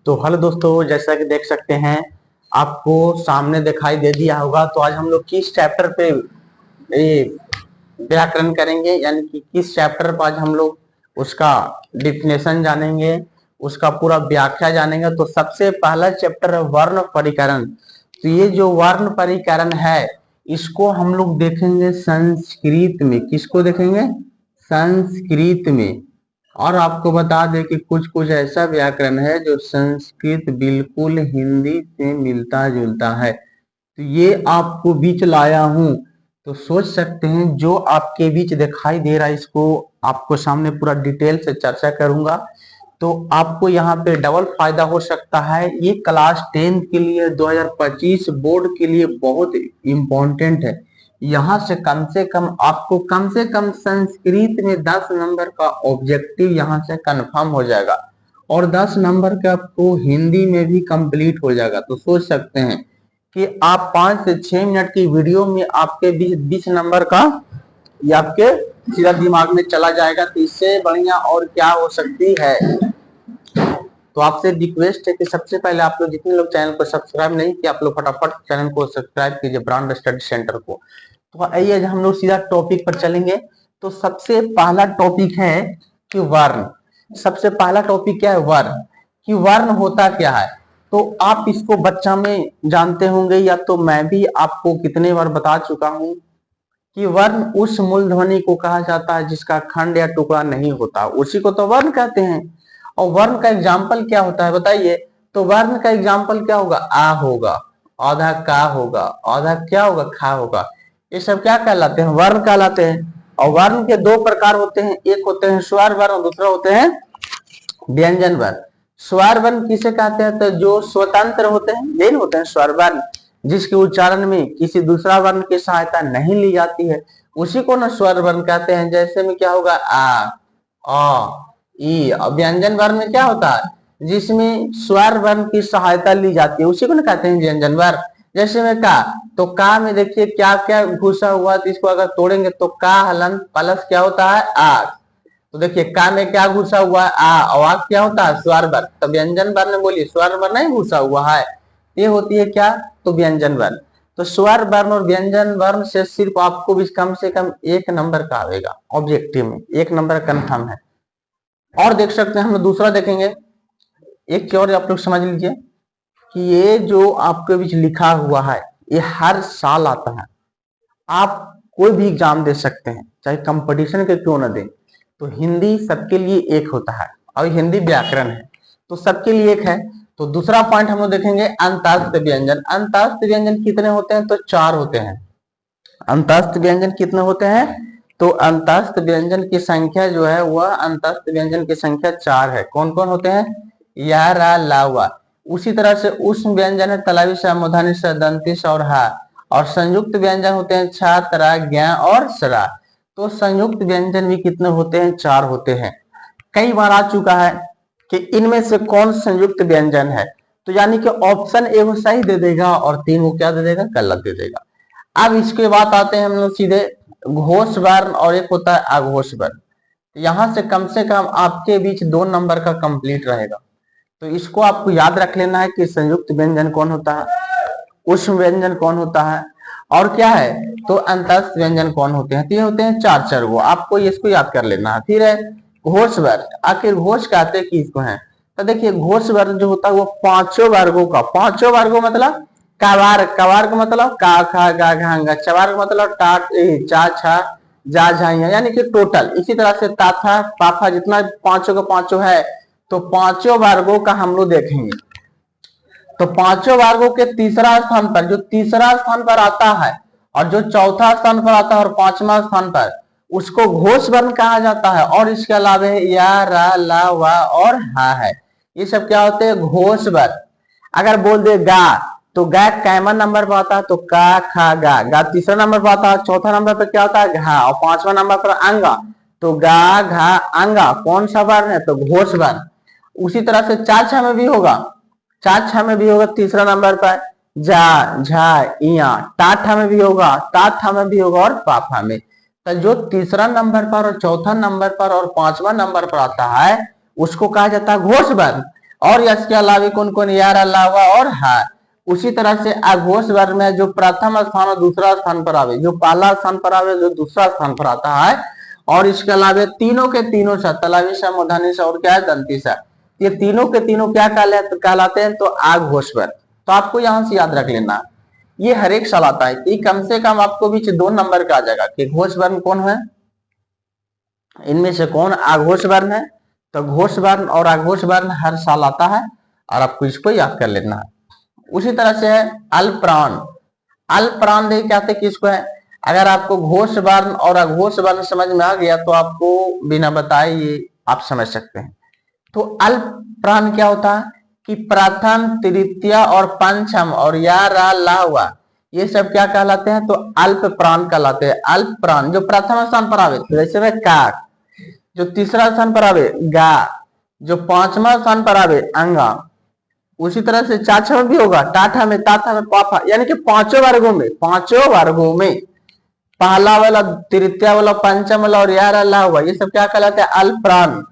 तो हेलो दोस्तों, जैसा कि देख सकते हैं आपको सामने दिखाई दे दिया होगा। तो आज हम लोग किस चैप्टर पे ये व्याकरण करेंगे, यानी कि किस चैप्टर पर आज हम लोग उसका डिफिनेशन जानेंगे, उसका पूरा व्याख्या जानेंगे। तो सबसे पहला चैप्टर है वर्ण परिकरण। तो ये जो वर्ण परिकरण है इसको हम लोग देखेंगे संस्कृत में। किसको देखेंगे? संस्कृत में। और आपको बता दें कि कुछ कुछ ऐसा व्याकरण है जो संस्कृत बिल्कुल हिंदी से मिलता जुलता है। तो ये आपको बीच लाया हूं, तो सोच सकते हैं जो आपके बीच दिखाई दे रहा है इसको आपको सामने पूरा डिटेल से चर्चा करूंगा। तो आपको यहाँ पे डबल फायदा हो सकता है। ये क्लास 10 के लिए 2025 बोर्ड के लिए बहुत इम्पोर्टेंट है। यहाँ से कम आपको कम से कम संस्कृत में 10 नंबर का ऑब्जेक्टिव यहाँ से कंफर्म हो जाएगा और 10 नंबर का आपको हिंदी में भी कंप्लीट हो जाएगा। तो सोच सकते हैं कि आप 5 से 6 मिनट की वीडियो में आपके 20 नंबर का ये आपके सीधा दिमाग में चला जाएगा। तो इससे बढ़िया और क्या हो सकती है। तो आपसे रिक्वेस्ट है कि सबसे पहले आप लोग जितने लोग चैनल को सब्सक्राइब नहीं किया, आप लोग फटाफट चैनल को सब्सक्राइब कीजिए, ब्रांड स्टडी सेंटर को। तो आइए हम लोग सीधा टॉपिक पर चलेंगे। तो सबसे पहला टॉपिक है कि वर्ण। सबसे पहला टॉपिक क्या है? वर्ण। कि वर्ण होता क्या है। तो आप इसको बच्चा में जानते होंगे, या तो मैं भी आपको कितने बार बता चुका हूं कि वर्ण उस मूल ध्वनि को कहा जाता है जिसका खंड या टुकड़ा नहीं होता, उसी को तो वर्ण कहते हैं। और वर्ण का एग्जाम्पल क्या होता है बताइए? तो वर्ण का एग्जाम्पल क्या होगा? आ होगा, आधा का होगा, आधा क्या होगा? खा होगा। ये सब क्या कहलाते हैं? वर्ण कहलाते हैं। और वर्ण के दो प्रकार होते हैं, एक होते हैं स्वर वर्ण और दूसरा होते हैं व्यंजन वर्ण। स्वर वर्ण किसे कहते हैं? तो जो स्वतंत्र होते हैं यही होते हैं स्वर वर्ण, जिसके उच्चारण में किसी दूसरा वर्ण की सहायता नहीं ली जाती है, उसी को ना स्वर वर्ण कहते हैं। जैसे में क्या होगा? आ ई। व्यंजन वर्ण में क्या होता है? जिसमें स्वर वर्ण की सहायता ली जाती है, उसी को ना कहते हैं व्यंजन वर्ण। जैसे में का, तो का में देखिए क्या क्या घुसा हुआ, तो इसको अगर तोड़ेंगे तो का हलन प्लस क्या होता है? आ। तो देखिए का में क्या घुसा हुआ है? आ। और क्या होता है? स्वर वर्ण। तो व्यंजन वर्ण बोलिए, स्वर वर्ण नहीं घुसा हुआ है, ये होती है क्या? तो व्यंजन वर्ण। तो स्वर वर्ण और व्यंजन वर्ण से सिर्फ आपको भी कम से कम 1 नंबर का आएगा ऑब्जेक्टिव में, 1 नंबर कंफर्म है। और देख सकते हैं हम लोग दूसरा देखेंगे। एक और आप लोग समझ लीजिए कि ये जो आपके बीच लिखा हुआ है ये हर साल आता है। आप कोई भी एग्जाम दे सकते हैं, चाहे कंपटीशन के क्यों ना दें। तो हिंदी सबके लिए एक होता है और हिंदी व्याकरण है, तो सबके लिए एक है। तो दूसरा पॉइंट हम लोग देखेंगे अंतस्थ व्यंजन। अंतस्थ व्यंजन कितने होते हैं? तो 4 होते हैं। अंतस्थ व्यंजन कितने होते हैं? तो अंतस्थ व्यंजन की संख्या जो है वह अंतस्थ व्यंजन की संख्या 4 है। कौन कौन होते हैं? या, रा, ला, वा। उसी तरह से उष्म व्यंजन है तलावी सा, मूर्धन्य स, दंती स और हा। और संयुक्त व्यंजन होते हैं छा, तरा, ज्ञा और सरा। तो संयुक्त व्यंजन भी कितने होते हैं? 4 होते हैं। कई बार आ चुका है कि इनमें से कौन संयुक्त व्यंजन है, तो यानी कि ऑप्शन ए वो सही दे देगा और 3 वो क्या दे देगा? गलत दे देगा। अब इसके बाद आते हैं हम लोग सीधे घोष वर्ण और एक होता है अघोष वर्ण। यहां से कम आपके बीच 2 नंबर का कंप्लीट रहेगा। तो इसको आपको याद रख लेना है कि संयुक्त व्यंजन कौन होता है, उष्म व्यंजन कौन होता है, और क्या है तो अंतस्थ व्यंजन कौन होते हैं। तो ये होते हैं 4 वो, आपको इसको याद कर लेना है। फिर है घोष वर्ण। आखिर घोष कहते हैं किसको है? तो देखिए घोष वर्ण जो होता है वो 5 वर्गों का, 5 वर्गों मतलब कवार, कवार का मतलब का, खा, गा, घा, चवार का मतलब टा, चा, छा, जा, झा, यानी कि टोटल। इसी तरह से ताथा, पाफा, जितना 5 का 5 है, तो 5 वर्गों का हम लोग देखेंगे। तो 5 वर्गों के तीसरा स्थान पर, जो तीसरा स्थान पर आता है और जो चौथा स्थान पर आता है और 5वां स्थान पर, उसको घोष वर्ण कहा जाता है। और इसके अलावा या, रा, ला, वा और हा है, ये सब क्या होते हैं? घोष वर्ण। अगर बोल दे गा, तो गा कैमा नंबर पर आता है, तो का, खा, गा। गा तीसरा नंबर पर आता है, चौथा नंबर पर क्या होता है? घा। और 5वां नंबर पर अंगा, तो गा, घा, अंगा। कौन सा वर्ण है? तो घोष वर्ण। उसी तरह से चा, छा में भी होगा, चा, छा में भी होगा तीसरा नंबर पर जा, झा, इया। टाठा में भी होगा, ताठा में भी होगा और पाफा में। तो जो तीसरा नंबर पर और चौथा नंबर पर और 5वां नंबर पर आता है उसको कहा जाता है घोष वर्ण। और इसके अलावा कौन कौन, यार, अलावा और है। उसी तरह से अघोष वर्ण में जो प्रथम स्थान और दूसरा स्थान पर आवे, जो पहला स्थान पर आवे, जो दूसरा स्थान पर आता है, और इसके अलावा तीनों के तीनों सा, तलावी सा, मूर्धनी सा और क्या है, दंती सा, ये तीनों के तीनों क्या कहलाते हैं, तो अघोष वर्ण। तो आपको यहां से याद रख लेना, ये हर एक साल आता है, कि कम से कम आपको बीच 2 नंबर का आ जाएगा कि घोष वर्ण कौन है, इनमें से कौन अघोष वर्ण है। तो घोष वर्ण और अघोष वर्ण हर साल आता है और आपको इसको याद कर लेना है। उसी तरह से है अल्पप्राण। अल्पप्राण कहते किसको है, अगर आपको घोष वर्ण और अघोष वर्ण समझ में आ गया तो आपको बिना बताए ये आप समझ सकते हैं। तो अल्पप्राण क्या होता है कि प्रथम, तृतीय और पंचम और या, रा, ला, वा, ये सब क्या कहलाते हैं, तो अल्प प्राण कहलाते हैं। अल्प प्राण जो प्रथम स्थान पर आवे, तो जैसे में काक, जो तीसरा स्थान पर आवे गा, जो पांचवा स्थान पर आवे अंगा, उसी तरह से चाचा में भी होगा, टाठा में, ताथा में, पाफा, यानी कि पांचों वर्गों में पहला वाला, तृतीय वाला, पंचम वाला और यार अल्लाह हुआ, ये सब क्या कहलाते हैं, अल्प प्राण।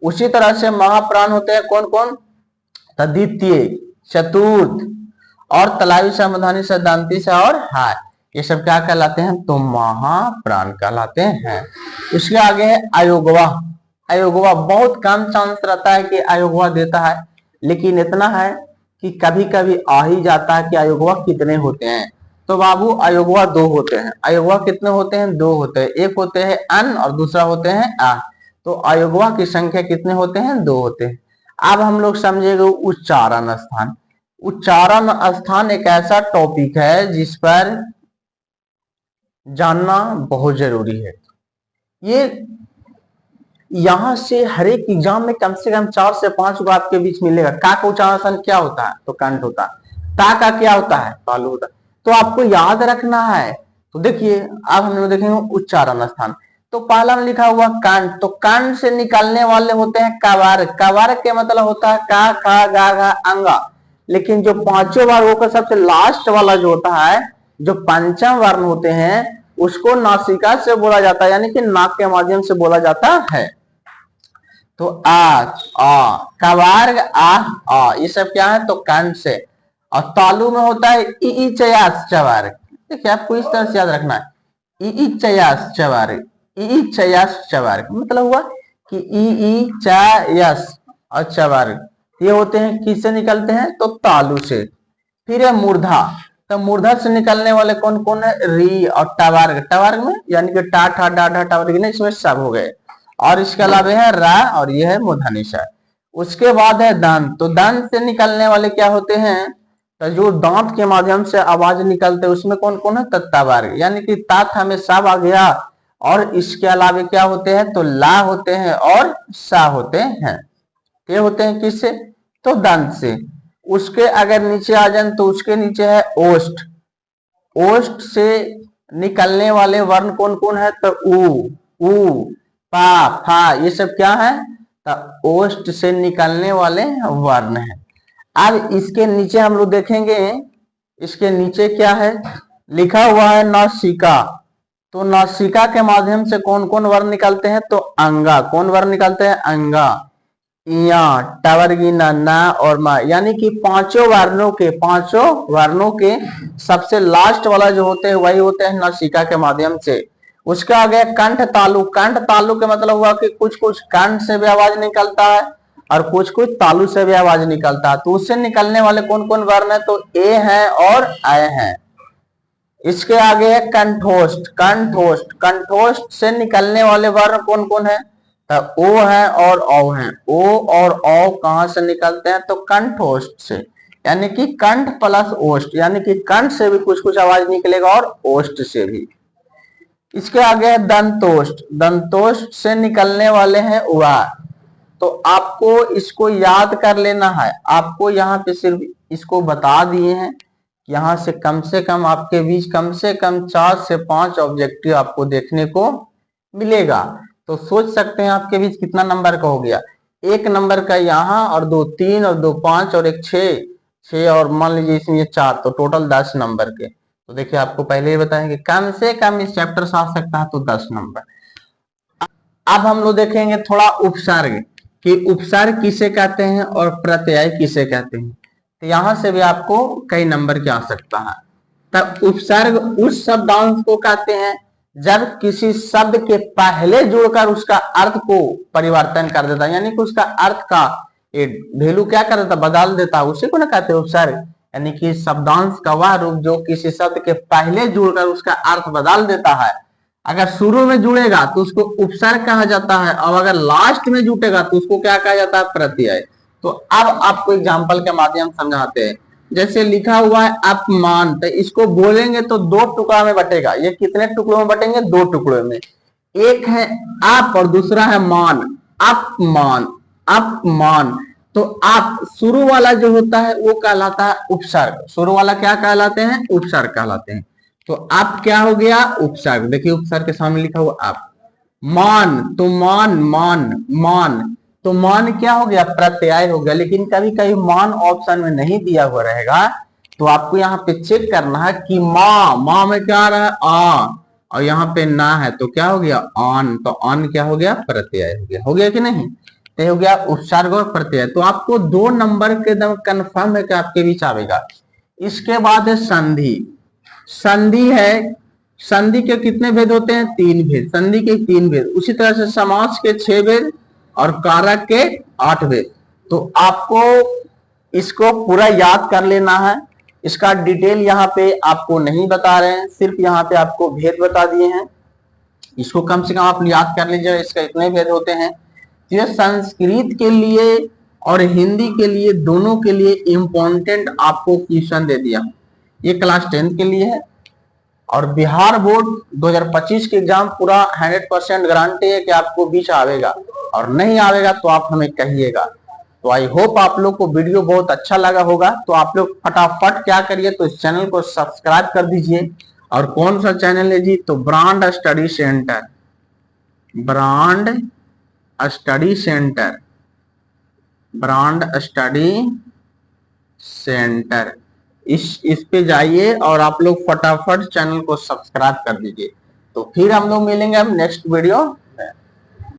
उसी तरह से महाप्राण होते हैं कौन कौन, द्वितीय, चतुर्थ और तलावी से, मूर्धनी से, दंती से और हाय, ये सब क्या कहलाते हैं, तो महाप्राण कहलाते हैं। इसके आगे है अयोगवा। अयोगवा बहुत कम चांस रहता है कि अयोगवा देता है, लेकिन इतना है कि कभी कभी आ ही जाता है कि अयोगवा कितने होते हैं। तो बाबू अयोगवा 2 होते हैं। अयोगवा कितने होते हैं, 2 होते हैं। एक होते हैं अन और दूसरा होते हैं आ। तो अयोगवा की संख्या कितने होते हैं, 2 होते हैं। अब हम लोग समझेंगे उच्चारण स्थान। उच्चारण स्थान एक ऐसा टॉपिक है जिस पर जानना बहुत जरूरी है। ये यहां से हर एक एग्जाम में कम से कम 4 से 5 को आपके बीच मिलेगा। का का उच्चारण स्थान क्या होता है, तो कंठ होता है। ता का क्या होता है, तालु होता है। तो आपको याद रखना है। तो देखिए अब हम लोग देखेंगे उच्चारण स्थान। तो पहला में लिखा हुआ कंठ, तो कंठ से निकलने वाले होते हैं कवार। कवार के मतलब होता है का, खा, गा, घा, अंगा। लेकिन जो पांचों वर्गों का सबसे लास्ट वाला जो होता है, जो पंचम वर्ण होते हैं, उसको नासिका से बोला जाता है, यानी कि नाक के माध्यम से बोला जाता है। तो आ, कवार, आ, ये सब क्या है, तो कंठ से। और तालु में होता है ई चयास चवार। देखिए आपको इस तरह से याद रखना है, ई चयास चवार, ई चयास चवार मतलब हुआ कि ई चयास और चवार, ये होते हैं किससे निकलते हैं, तो तालु से। फिर है मूर्धा। तो मूर्धा से निकलने वाले कौन कौन है, री और टवार्ग। टवार्ग में यानी कि टा, ठा, डा, ढा, टवार्ग, इसमें सब हो गए। और इसके अलावा है रा और ये है मूर्धनी सा। उसके बाद है दंत। तो दंत से निकलने वाले क्या होते हैं, तो जो दांत के माध्यम से आवाज निकलते हैं उसमें कौन कौन है, तत्तावार्ग, यानी कि तात हमें सब आ गया। और इसके अलावा क्या होते हैं, तो ला होते हैं और सा होते हैं। ये होते हैं किससे, तो दंत से। उसके अगर नीचे आ जाए तो उसके नीचे है ओष्ठ। ओष्ठ से निकलने वाले वर्ण कौन कौन है, तो उ, पा, फा, ये सब क्या है, तो ओष्ठ से निकलने वाले वर्ण है। अब इसके नीचे हम लोग देखेंगे, इसके नीचे क्या है, लिखा हुआ है नासिका। तो नासिका के माध्यम से कौन कौन वर्ण निकलते हैं, तो अंगा। कौन वर्ण निकलते हैं, अंगा, इया, टवर्गिना, ना और मा, यानी कि पांचों वर्णों के सबसे लास्ट वाला जो होते हैं वही होते हैं नासिका के माध्यम से। उसका आगे कंठ तालु। कंठ तालु के मतलब हुआ कि कुछ कुछ कंठ से भी आवाज निकलता है और कुछ कुछ तालु से भी आवाज निकलता है। तो उससे निकलने वाले कौन कौन वर्ण है, तो ए है और अय है। इसके आगे है कंठोष्ठ। कंठोष्ठ से निकलने वाले वर्ण कौन कौन है, तो ओ है और औ है। ओ और औ कहां से निकलते हैं, तो कंठोष्ठ से, यानी कि कंठ प्लस ओष्ठ, यानी कि कंठ से भी कुछ कुछ आवाज निकलेगा और ओष्ठ से भी। इसके आगे है दंतोष्ठ। दंतोष्ठ से निकलने वाले हैं उवार। तो आपको इसको याद कर लेना है। आपको यहाँ पे सिर्फ इसको बता दिए हैं, यहाँ से कम आपके बीच कम से कम 4 से 5 ऑब्जेक्टिव आपको देखने को मिलेगा। तो सोच सकते हैं आपके बीच कितना नंबर का हो गया। 1 नंबर का यहाँ और 2 3 और 2 5 और 1 6 और मान लीजिए इसमें 4, तो टोटल 10 नंबर के। तो देखिए आपको पहले ही बताया कि कम से कम इस चैप्टर से आ सकता है तो 10 नंबर। अब हम लोग देखेंगे थोड़ा उपसर्ग। कि उपसर्ग किसे कहते हैं और प्रत्यय किसे कहते हैं। तो यहां से भी आपको कई नंबर की आवश्यकता है। तब उपसर्ग उस शब्दांश को कहते हैं जब किसी शब्द के पहले जुड़कर उसका अर्थ को परिवर्तन कर देता है, यानी कि उसका अर्थ का वैल्यू क्या कर देता, बदल देता है, उसी को ना कहते हैं उपसर्ग। यानी कि शब्दांश का वह रूप जो किसी शब्द के पहले जुड़कर उसका अर्थ बदल देता है। अगर शुरू में जुड़ेगा तो उसको उपसर्ग कहा जाता है, और अगर लास्ट में जुटेगा तो उसको क्या कहा जाता है, प्रत्यय। तो अब आपको एग्जाम्पल के माध्यम समझाते हैं। जैसे लिखा हुआ है अपमान, तो इसको बोलेंगे तो दो टुकड़ा में बटेगा। ये कितने टुकड़ों में बटेंगे, दो टुकड़ों में। एक है अप और दूसरा है मान। अपमान, अपमान। तो आप शुरू वाला जो होता है वो कहलाता है उपसर्ग। शुरू वाला क्या कहलाते हैं, उपसर्ग कहलाते हैं। तो आप क्या हो गया, उपसर्ग। देखिए उपसर्ग के सामने लिखा हुआ आप। मान, तो मान, मान, मान, तो मान क्या हो गया, प्रत्यय हो गया। लेकिन कभी कभी मान ऑप्शन में नहीं दिया हुआ रहेगा, तो आपको यहाँ पे चेक करना है कि माँ, माँ में क्या आ रहा है, आ, और यहाँ पे ना है तो क्या हो गया, आन। तो आन क्या हो गया, प्रत्यय हो गया। हो गया कि नहीं, तो हो गया उपसर्ग और प्रत्यय। तो आपको 2 नंबर के एकदम कंफर्म है कि आपके बीच आवेगा। इसके बाद है संधि। संधि है, संधि के कितने भेद होते हैं, 3 भेद। संधि के 3 भेद। उसी तरह से समास के 6 भेद और कारक के 8 भेद। तो आपको इसको पूरा याद कर लेना है। इसका डिटेल यहाँ पे आपको नहीं बता रहे हैं, सिर्फ यहाँ पे आपको भेद बता दिए हैं। इसको कम से कम आप याद कर लीजिए, इसका इतने भेद होते हैं। ये संस्कृत के लिए और हिंदी के लिए, दोनों के लिए इंपॉर्टेंट आपको क्वेश्चन दे दिया। ये क्लास 10 के लिए है, और बिहार बोर्ड 2025 के एग्जाम पूरा 100% गारंटी है कि आपको बीच आवेगा, और नहीं आवेगा तो आप हमें कहिएगा। तो आई होप आप लोग को वीडियो बहुत अच्छा लगा होगा। तो आप लोग फटाफट क्या करिए, तो इस चैनल को सब्सक्राइब कर दीजिए। और कौन सा चैनल है जी, तो brand study centre, brand study centre, brand study centre. इस पे जाइए और आप लोग फटाफट चैनल को सब्सक्राइब कर दीजिए। तो फिर हम लोग मिलेंगे अब नेक्स्ट वीडियो